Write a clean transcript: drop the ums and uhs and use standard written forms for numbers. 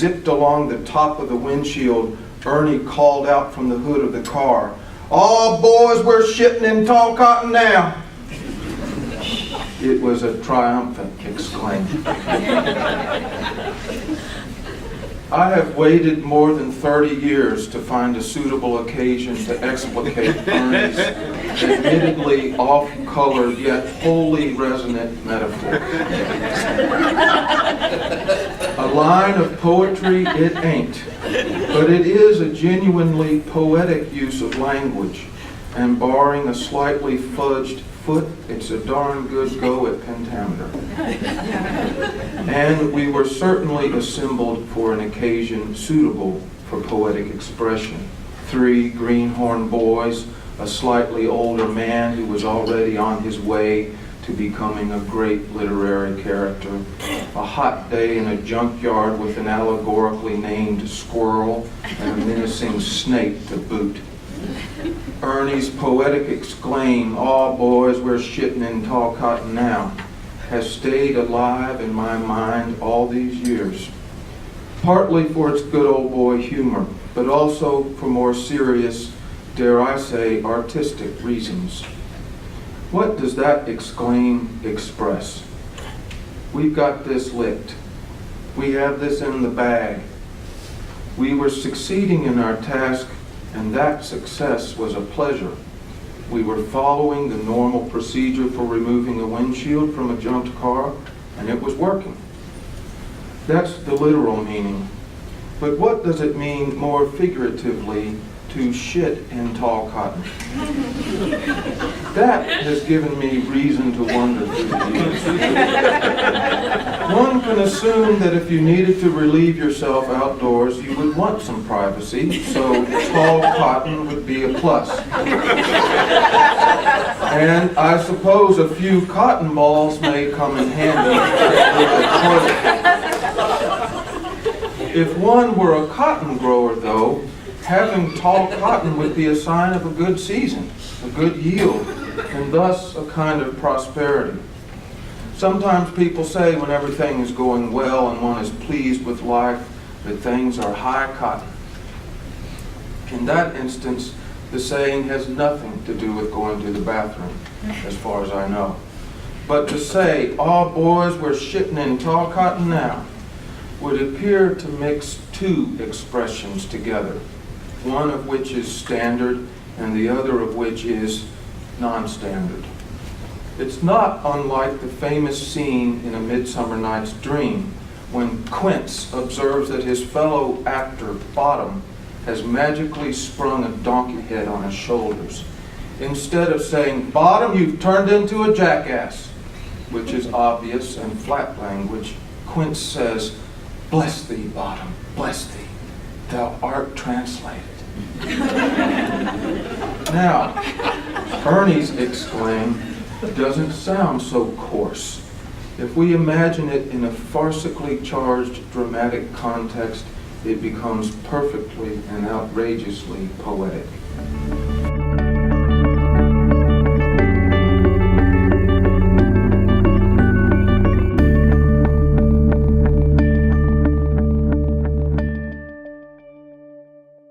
zipped along the top of the windshield, Ernie called out from the hood of the car, "All boys, we're shitting in tall cotton now." It was a triumphant exclaim. I have waited more than 30 years to find a suitable occasion to explicate Ernie's admittedly off-colored yet wholly resonant metaphor. A line of poetry it ain't, but it is a genuinely poetic use of language, and barring a slightly fudged foot, it's a darn good go at pentameter. And we were certainly assembled for an occasion suitable for poetic expression. 3 greenhorn boys, a slightly older man who was already on his way to becoming a great literary character, a hot day in a junkyard with an allegorically named squirrel and a menacing snake to boot. Ernie's poetic exclaim, "All boys, we're shitting in tall cotton now," has stayed alive in my mind all these years. Partly for its good old boy humor, but also for more serious, dare I say, artistic reasons. What does that exclaim express? We've got this licked. We have this in the bag. We were succeeding in our task, and that success was a pleasure. We were following the normal procedure for removing a windshield from a junked car, and it was working. That's the literal meaning. But what does it mean more figuratively to shit in tall cotton? That has given me reason to wonder through the years. One can assume that if you needed to relieve yourself outdoors, you would want some privacy, so tall cotton would be a plus. And I suppose a few cotton balls may come in handy with the toilet. If one were a cotton grower, though, having tall cotton would be a sign of a good season, a good yield, and thus a kind of prosperity. Sometimes people say when everything is going well and one is pleased with life that things are high cotton. In that instance, the saying has nothing to do with going to the bathroom, as far as I know. But to say, "All boys, we're shitting in tall cotton now," would appear to mix 2 expressions together, one of which is standard and the other of which is non-standard. It's not unlike the famous scene in A Midsummer Night's Dream when Quince observes that his fellow actor, Bottom, has magically sprung a donkey head on his shoulders. Instead of saying, "Bottom, you've turned into a jackass," which is obvious and flat language, Quince says, "Bless thee, Bottom, bless thee, thou art translated." Now, Ernie's exclaim doesn't sound so coarse. If we imagine it in a farcically charged dramatic context, it becomes perfectly and outrageously poetic.